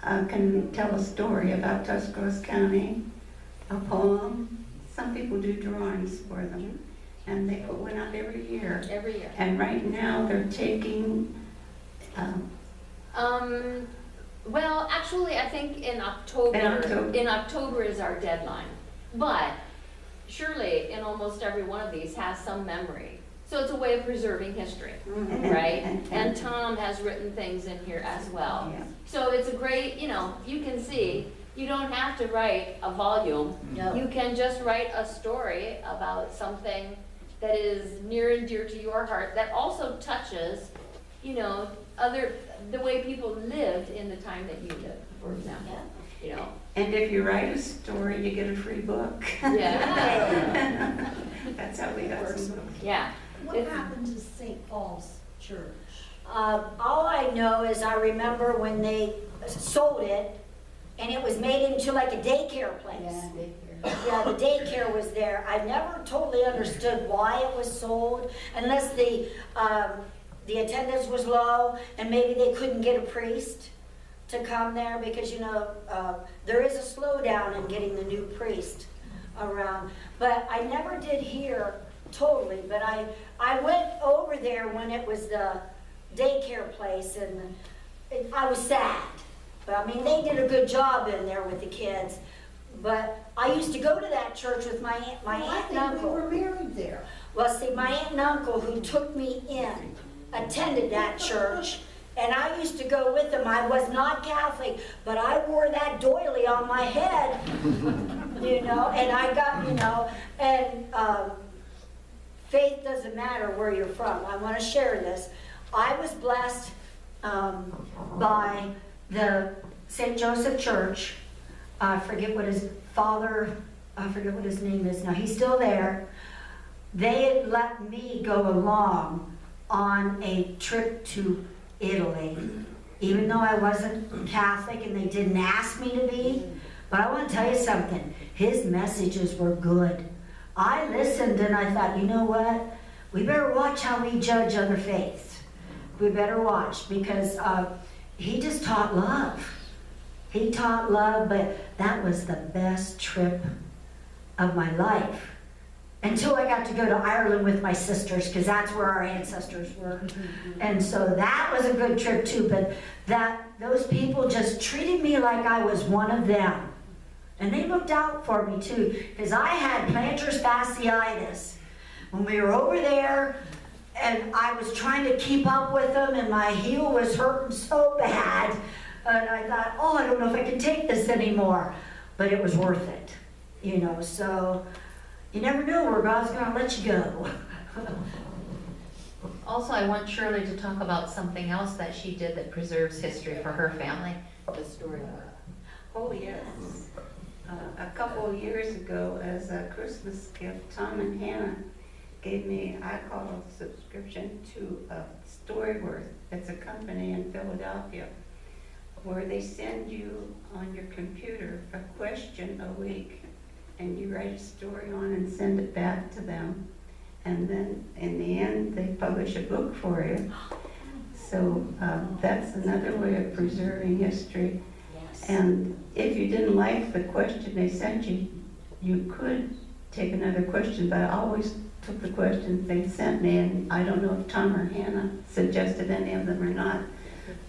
can tell a story about Tuscarawas County, a poem. Some people do drawings for them, and they put one up every year. Every year. And right now they're taking, Well, actually, I think in October is our deadline. But surely, in almost every one of these has some memory. So it's a way of preserving history, right? And Tom has written things in here as well. Yeah. So it's a great, you can see, you don't have to write a volume. No. You can just write a story about something that is near and dear to your heart that also touches, the way people lived in the time that you lived, for example, you know? And if you write a story, you get a free book. Yeah. That's how we got some books. Yeah. What happened to St. Paul's Church? All I know is I remember when they sold it, and it was made into like a daycare place. Yeah, the daycare was there. I never totally understood why it was sold, unless the attendance was low, and maybe they couldn't get a priest to come there, because, you know, there is a slowdown in getting the new priest around. But I never did hear totally, but I went over there when it was the daycare place, and I was sad. But I mean, they did a good job in there with the kids. But I used to go to that church with my aunt and uncle. We were married there. Well, see, my aunt and uncle who took me in attended that church, and I used to go with them. I was not Catholic, but I wore that doily on my head, you know, and I got, you know, and faith doesn't matter where you're from. I want to share this. I was blessed by the St. Joseph Church. I forget what his name is now. He's still there. They had let me go along on a trip to Italy, even though I wasn't Catholic and they didn't ask me to be. But I want to tell you something. His messages were good. I listened and I thought, you know what? We better watch how we judge other faiths. We better watch, because he just taught love. He taught love, but that was the best trip of my life. Until I got to go to Ireland with my sisters, because that's where our ancestors were. And so that was a good trip too, but those people just treated me like I was one of them. And they looked out for me too, because I had plantar fasciitis when we were over there, and I was trying to keep up with them, and my heel was hurting so bad. And I thought, oh, I don't know if I can take this anymore. But it was worth it, you know, so you never know where God's going to let you go. Also, I want Shirley to talk about something else that she did that preserves history for her family. The storybook. Oh, yes. A couple of years ago, as a Christmas gift, Tom and Hannah gave me, I call it a subscription to Storyworth. It's a company in Philadelphia where they send you on your computer a question a week, and you write a story on and send it back to them. And then in the end, they publish a book for you. So that's another way of preserving history. And if you didn't like the question they sent you, you could take another question, but I always took the questions they sent me, and I don't know if Tom or Hannah suggested any of them or not.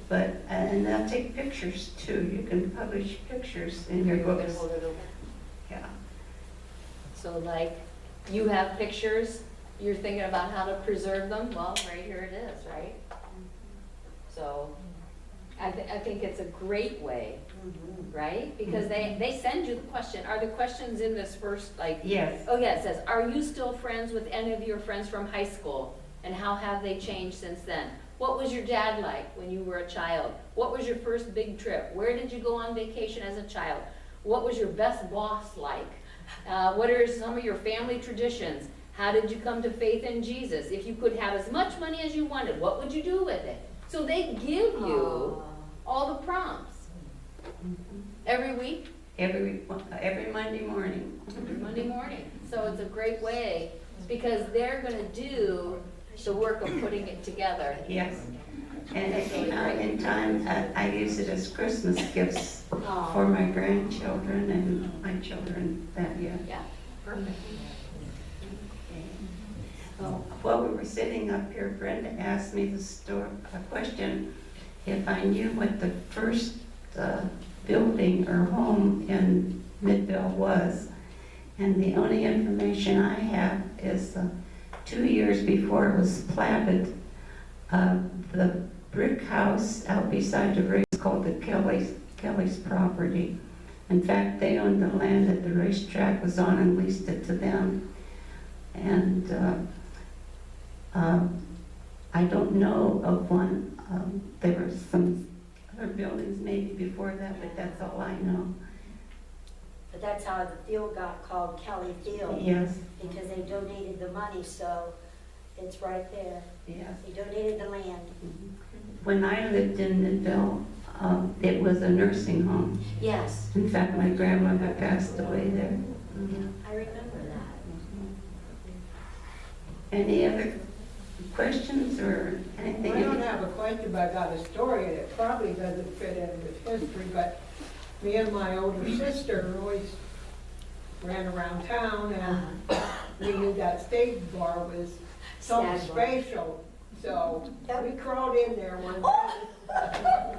But, and they'll take pictures too. You can publish pictures in your books. Yeah. So like, you have pictures, you're thinking about how to preserve them, well, right here it is, right? So, I think it's a great way, right? Because they send you the question. Are the questions in this first, like? Yes. Oh yeah, it says, are you still friends with any of your friends from high school? And how have they changed since then? What was your dad like when you were a child? What was your first big trip? Where did you go on vacation as a child? What was your best boss like? What are some of your family traditions? How did you come to faith in Jesus? If you could have as much money as you wanted, what would you do with it? So they give you all the prompts. Every week? Every Monday morning. Every Monday morning. So it's a great way, because they're going to do the work of putting it together. Yes. And in time, I use it as Christmas gifts for my grandchildren and my children that year. Yeah, perfect. Well, while we were sitting up here, Brenda asked me a question, if I knew what the first building or home in Midvale was. And the only information I have is 2 years before it was platted, the brick house out beside the race called the Kelly's property. In fact, they owned the land that the racetrack was on and leased it to them. And I don't know of one There were some other buildings maybe before that, but that's all I know. But that's how the field got called Kelly Field. Yes, Because they donated the money, so it's right there. yes. They donated the land. When I lived in Midvale, it was a nursing home. Yes, In fact, my grandmother passed away there. I remember that. Any other questions or anything? I don't have a question, but I got a story, and it probably doesn't fit in with history, but me and my older sister always ran around town, and we knew that stage bar was something Stag bar. special, so we crawled in there one day.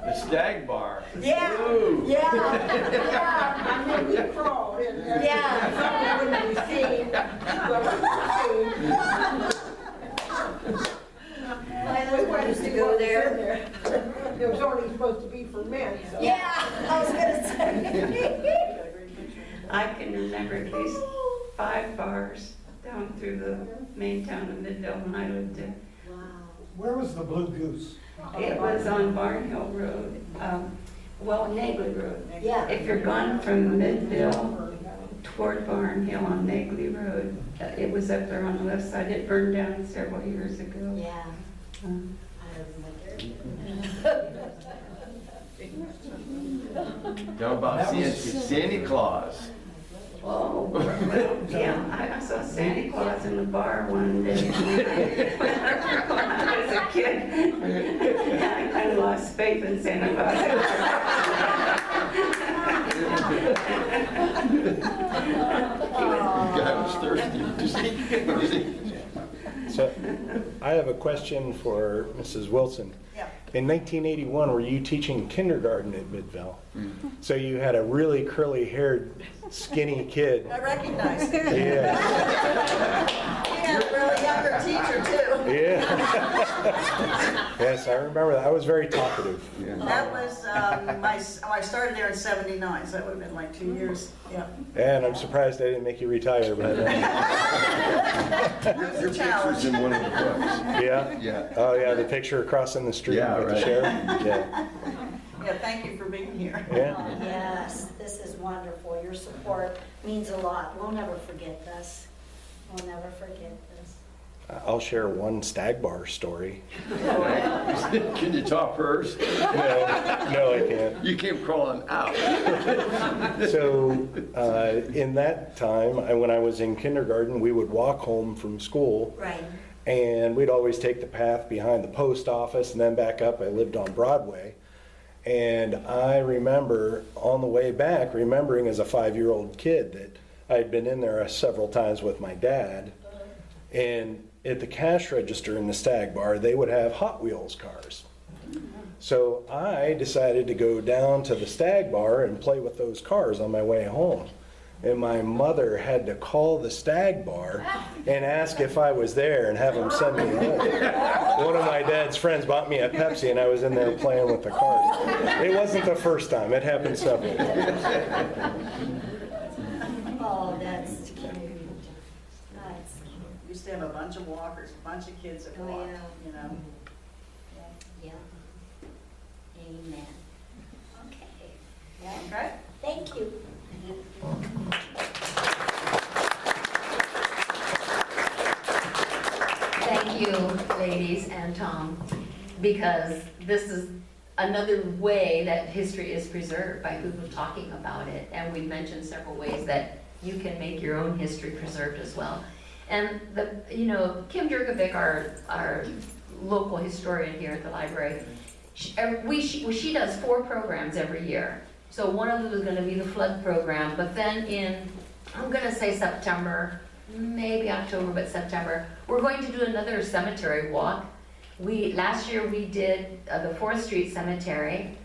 The Stag Bar. Yeah, Ooh. yeah, I mean, we crawled in there. Yeah. Something wouldn't be seen, but we were seen. My husband used to go there. It was only supposed to be for men, so. Yeah, I was gonna say. I can remember at least 5 bars down through the main town of Midvale when I lived there. Wow. Where was the Blue Goose? It was on Barn Hill Road, Nagley Road. Yeah. If you're gone from Midvale toward Barn Hill on Nagley Road, it was up there on the left side. It burned down several years ago. Yeah. Um, I remember. How about Santa Claus? Oh, well, yeah, I saw Santa Claus in the bar one day when I was a kid. I kind of lost faith in Santa Claus. Guy was thirsty. Just keep thirsty. So I have a question for Mrs. Wilson. Yeah. In 1981, were you teaching kindergarten at Midvale? So you had a really curly-haired, skinny kid. I recognize it. Yeah. We had a really younger teacher too. Yeah. Yes, I remember that. I was very talkative. That was, I started there in '79, so that would have been like 2 years, yeah. And I'm surprised I didn't make you retire by then. That was Your a picture's challenge. in one of the books. Yeah? Yeah. Oh, yeah, the picture crossing the street Yeah, with the right. sheriff? Yeah. Yeah, thank you for being here. Yeah. Yes, this is wonderful. Your support means a lot. We'll never forget this. We'll never forget this. I'll share one stag bar story. Can you top hers? No, I can't. You came crawling out. So in that time, when I was in kindergarten, we would walk home from school, Right. and we'd always take the path behind the post office and then back up. I lived on Broadway, and I remember on the way back remembering as a 5-year-old kid that I had been in there several times with my dad, and at the cash register in the Stag Bar, they would have Hot Wheels cars. So I decided to go down to the Stag Bar and play with those cars on my way home. And my mother had to call the Stag Bar and ask if I was there and have them send me home. One of my dad's friends bought me a Pepsi, and I was in there playing with the cars. It wasn't the first time. It happened several times. Oh, that's cute. That's cute. We used to have a bunch of walkers, a bunch of kids that Oh, walked, yeah. you know. Yeah. Amen. Okay. Yeah. Okay? Thank you. Thank you, ladies and Tom, because this is another way that history is preserved by people talking about it. And we mentioned several ways that you can make your own history preserved as well. And Kim Jurkovic, our local historian here at the library, she does 4 programs every year. So one of them is going to be the flood program, but then I'm going to say September, maybe October, but September, we're going to do another cemetery walk. Last year we did the 4th Street Cemetery,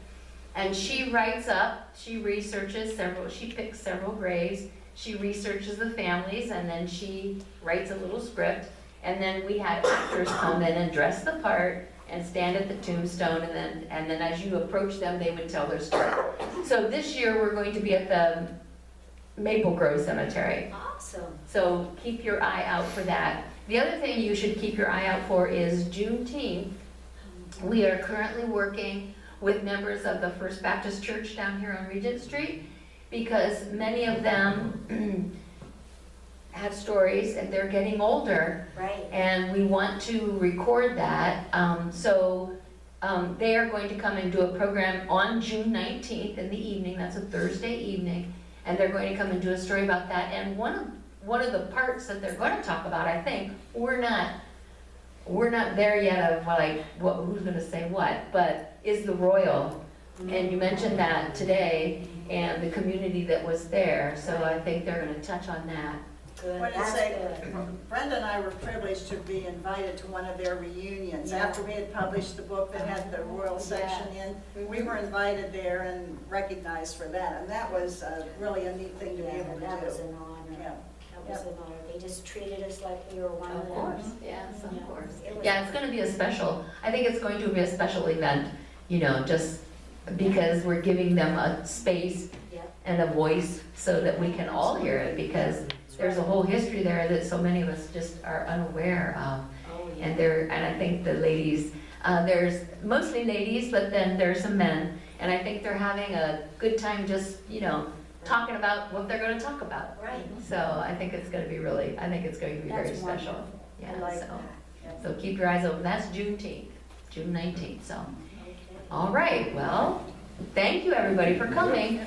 and she researches she picks several graves, she researches the families, and then she writes a little script, and then we had actors come in and dress the part and stand at the tombstone, and then as you approach them, they would tell their story. So this year we're going to be at the Maple Grove Cemetery. Awesome. So keep your eye out for that. The other thing you should keep your eye out for is Juneteenth We are currently working with members of the First Baptist Church down here on Regent Street, because many of them have stories and they're getting older. Right. And we want to record that. They are going to come and do a program on June 19th in the evening. That's a Thursday evening. And they're going to come and do a story about that. And one of the parts that they're going to talk about, I think, we're not there yet of like who's going to say what, but is the Royal. And you mentioned that today and the community that was there. So I think they're going to touch on that. Good, What did that's say, good. Brenda and I were privileged to be invited to one of their reunions. Yeah. After we had published the book that had the royal section in, we were invited there and recognized for that. And that was really a neat thing to be Yeah, able to do. that was an honor. Yeah. That was an honor. They just treated us like we were one of Of them. course, yes, Yeah. of course. It was- Yeah, it's going to be a special, I think it's going to be a special event, just because we're giving them a space Yep. and a voice so that we can all hear it, because there's a whole history there that so many of us just are unaware of. Oh, yeah. And I think the ladies, there's mostly ladies, but then there's some men, and I think they're having a good time just, talking about what they're going to talk about. Right. So I think it's going to be very That's special. wonderful. Yeah, I like so, that. so keep your eyes open. That's June 19th, so. Okay. All right, well, thank you everybody for coming.